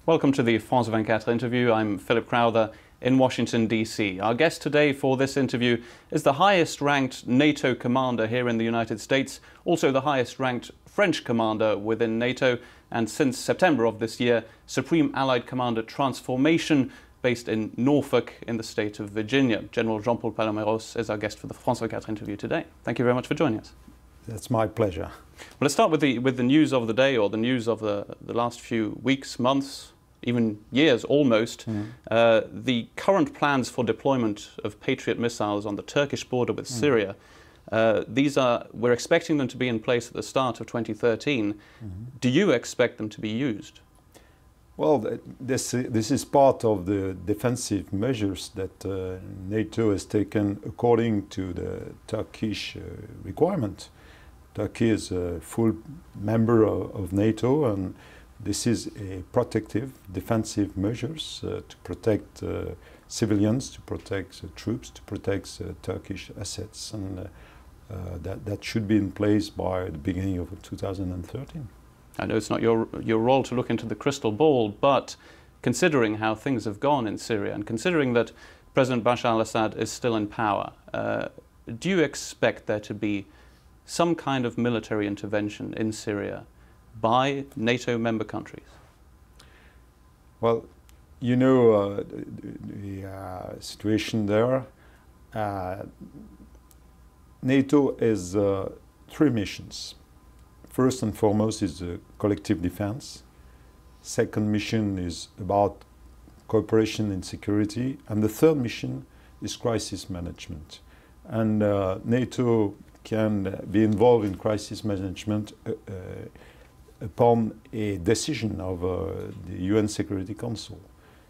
Welcome to the France 24 interview. I'm Philip Crowther in Washington, D.C. Our guest today for this interview is the highest-ranked NATO commander here in the United States, also the highest-ranked French commander within NATO, and since September of this year, Supreme Allied Commander Transformation, based in Norfolk in the state of Virginia. General Jean-Paul Paloméros is our guest for the France 24 interview today. Thank you very much for joining us. That's my pleasure. Well, let's start with the news of the day, or the news of the last few weeks, months, even years almost. The current plans for deployment of Patriot missiles on the Turkish border with Syria, we're expecting them to be in place at the start of 2013. Do you expect them to be used? Well, this is part of the defensive measures that NATO has taken according to the Turkish requirement. Turkey is a full member of NATO, and this is a protective, defensive measures to protect civilians, to protect troops, to protect Turkish assets, and that should be in place by the beginning of 2013. I know it's not your role to look into the crystal ball, but considering how things have gone in Syria, and considering that President Bashar al-Assad is still in power, do you expect there to be some kind of military intervention in Syria by NATO member countries? Well, you know the situation there. NATO has three missions. First and foremost is collective defense. Second mission is about cooperation in security. And the third mission is crisis management. And NATO can be involved in crisis management upon a decision of the UN Security Council.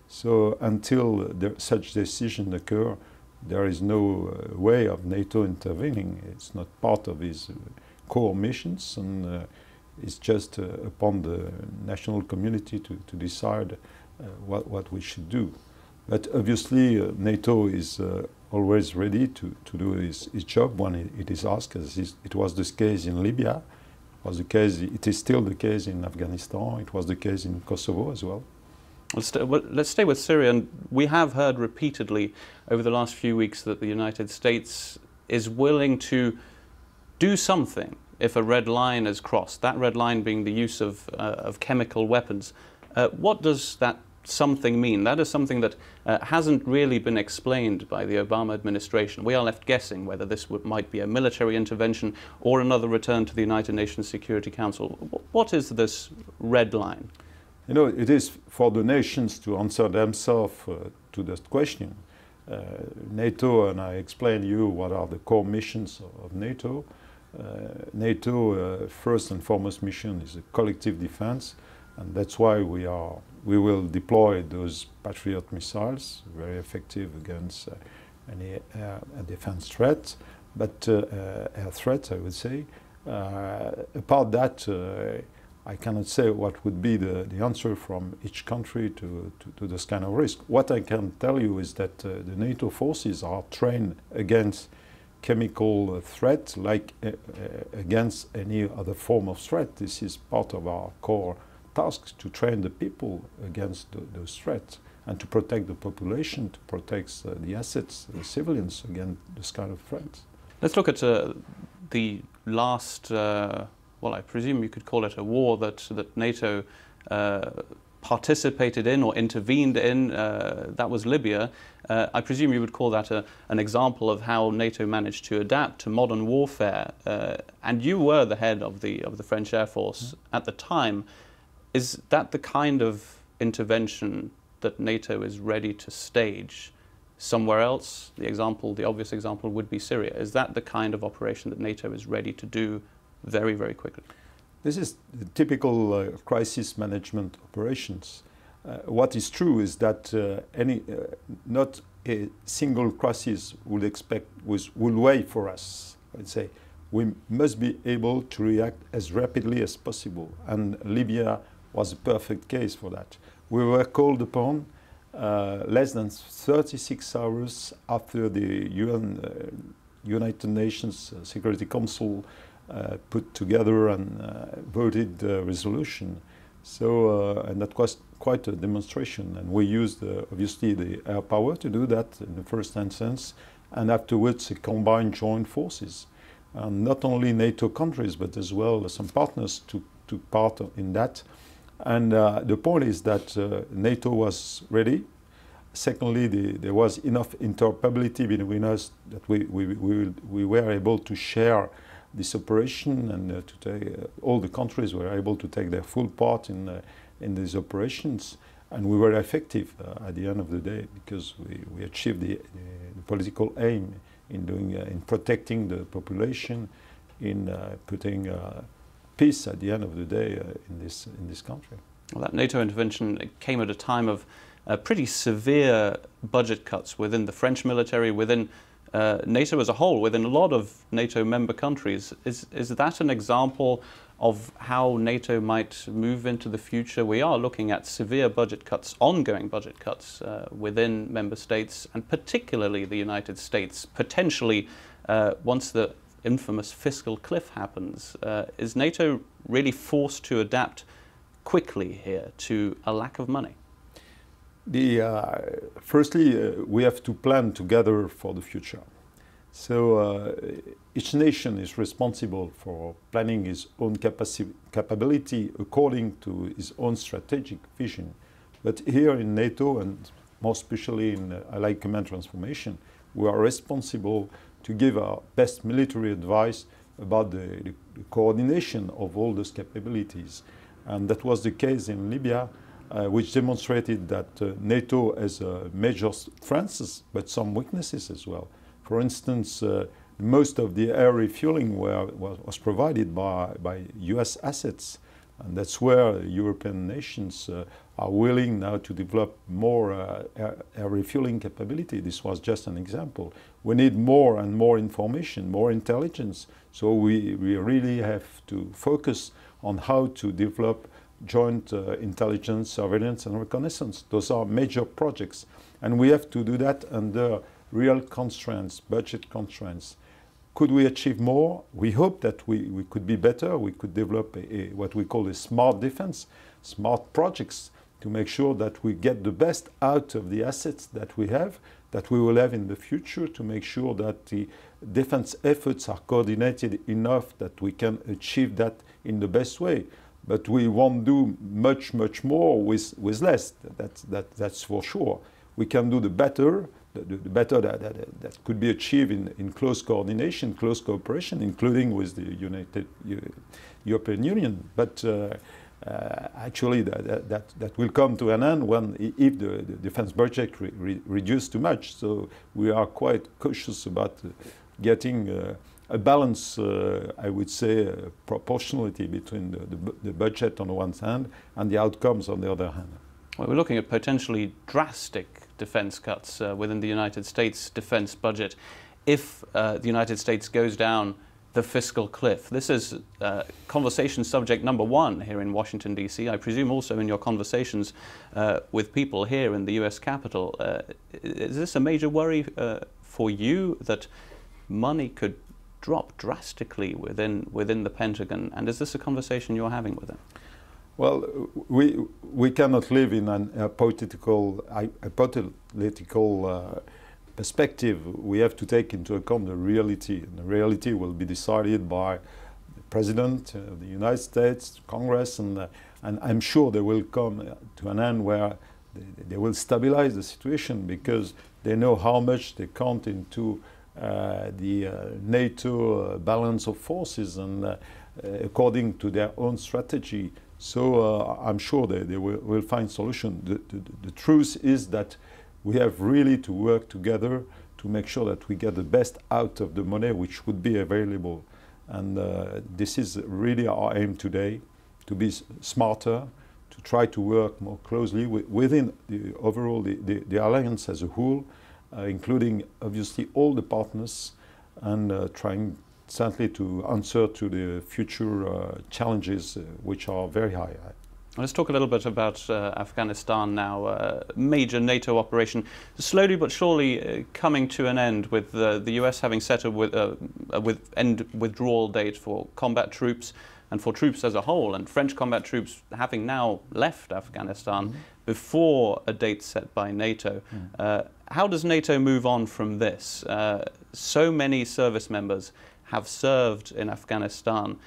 So until such decision occur, there is no way of NATO intervening. It's not part of its core missions, and it's just upon the national community to decide what we should do. But obviously NATO is always ready to do its job when it is asked, as it was the case in Libya. It is still the case in Afghanistan. It was the case in Kosovo as well. Let's stay with Syria. And we have heard repeatedly over the last few weeks that the United States is willing to do something if a red line is crossed, that red line being the use of chemical weapons. What does that something mean? That is something that hasn't really been explained by the Obama administration. We are left guessing whether this might be a military intervention or another return to the United Nations Security Council. What is this red line? You know, it is for the nations to answer themselves to that question. NATO, and I explained to you what are the core missions of NATO. NATO first and foremost mission is a collective defense, and that's why we will deploy those Patriot missiles, very effective against any defense threat, but air threat, I would say. Apart that, I cannot say what would be the answer from each country to this kind of risk. What I can tell you is that the NATO forces are trained against chemical threat like against any other form of threat. This is part of our core task, to train the people against those threats and to protect the population, to protect the assets, the civilians against this kind of threats. Let's look at the last, well, I presume you could call it a war that NATO participated in or intervened in. That was Libya. I presume you would call that an example of how NATO managed to adapt to modern warfare. And you were the head of the French Air Force at the time. Is that the kind of intervention that NATO is ready to stage somewhere else? The obvious example would be Syria. Is that the kind of operation that NATO is ready to do very, very quickly? This is the typical crisis management operations. What is true is that not a single crisis will wait for us. I'd say we must be able to react as rapidly as possible, and Libya was a perfect case for that. We were called upon less than 36 hours after the UN United Nations Security Council put together and voted the resolution. So, and that was quite a demonstration, and we used obviously the air power to do that in the first instance, and afterwards combined joint forces. And not only NATO countries, but as well some partners took part in that. And the point is that NATO was ready. Secondly, there was enough interoperability between us that we were able to share this operation, and all the countries were able to take their full part in these operations, and we were effective at the end of the day, because we achieved the political aim in protecting the population, in putting peace at the end of the day in this country. Well, that NATO intervention came at a time of pretty severe budget cuts within the French military, within NATO as a whole, within a lot of NATO member countries. Is that an example of how NATO might move into the future? We are looking at severe budget cuts, ongoing budget cuts within member states, and particularly the United States, potentially once the infamous fiscal cliff happens. Is NATO really forced to adapt quickly here to a lack of money? Firstly, we have to plan together for the future. So each nation is responsible for planning its own capability according to its own strategic vision. But here in NATO, and more especially in Allied Command Transformation, we are responsible to give our best military advice about the coordination of all those capabilities. And that was the case in Libya, which demonstrated that NATO has major strengths, but some weaknesses as well. For instance, most of the air refueling was provided by US assets, and that's where European nations are willing now to develop more air refueling capability. This was just an example. We need more and more information, more intelligence, so we really have to focus on how to develop joint intelligence, surveillance and reconnaissance. Those are major projects, and we have to do that under real constraints, budget constraints. Could we achieve more? We hope that we could be better. We could develop what we call a smart defense, smart projects, to make sure that we get the best out of the assets that we have, that we will have in the future, to make sure that the defense efforts are coordinated enough that we can achieve that in the best way. But we won't do much more with less. That's for sure. We can do the better that could be achieved in close coordination, close cooperation, including with the European Union. But actually, that will come to an end if the defense budget reduces too much. So we are quite cautious about getting a balance, I would say, proportionality between the budget on the one hand and the outcomes on the other hand. Well, we're looking at potentially drastic defense cuts within the United States defense budget if the United States goes down the fiscal cliff. This is conversation subject number one here in Washington, D.C. I presume also in your conversations with people here in the U.S. Capitol. Is this a major worry for you, that money could drop drastically within the Pentagon? And is this a conversation you're having with them? Well, we cannot live in an hypothetical perspective. We have to take into account the reality, and the reality will be decided by the President of the United States, Congress, and I'm sure they will come to an end where they will stabilize the situation, because they know how much they count into the NATO balance of forces, and according to their own strategy. So I'm sure they will find solution. The truth is that we have really to work together to make sure that we get the best out of the money which would be available. And this is really our aim today, to be smarter, to try to work more closely within the overall the alliance as a whole, including obviously all the partners, and trying certainly to answer to the future challenges which are very high. Let's talk a little bit about Afghanistan now. Major NATO operation, slowly but surely coming to an end, with the US having set a end withdrawal date for combat troops and for troops as a whole, and French combat troops having now left Afghanistan before a date set by NATO. How does NATO move on from this? So many service members have served in Afghanistan.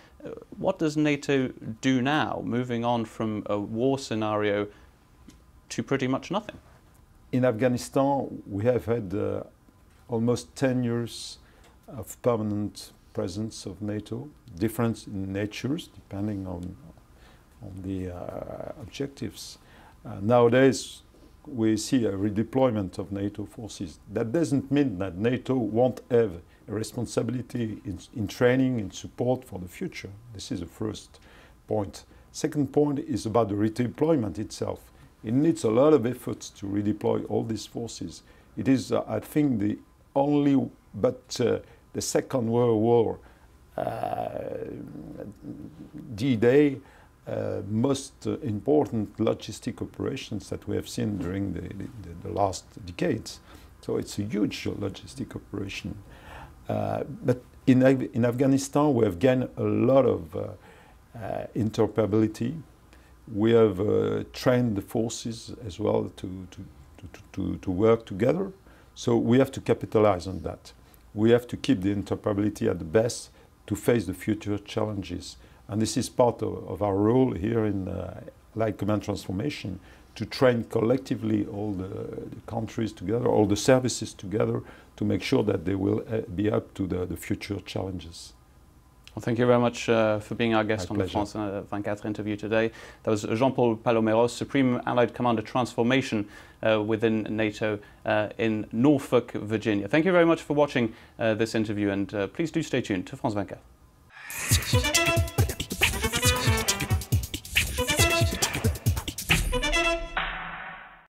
What does NATO do now, moving on from a war scenario to pretty much nothing? In Afghanistan, we have had almost 10 years of permanent presence of NATO, different in natures depending on the objectives. Nowadays, we see a redeployment of NATO forces. That doesn't mean that NATO won't have a responsibility in training and support for the future. This is the first point. Second point is about the redeployment itself. It needs a lot of efforts to redeploy all these forces. It is, I think, the only, but the Second World War, D-Day, most important logistic operations that we have seen during the last decades. So it's a huge logistic operation. But in Afghanistan, we have gained a lot of interoperability. We have trained the forces as well to work together. So we have to capitalize on that. We have to keep the interoperability at the best to face the future challenges. And this is part of our role here in Allied Command Transformation, to train collectively all the countries together, all the services together, to make sure that they will be up to the future challenges. Well, thank you very much for being our guest on the France 24 interview today. That was Jean-Paul Paloméros, Supreme Allied Commander Transformation within NATO in Norfolk, Virginia. Thank you very much for watching this interview, and please do stay tuned to France 24.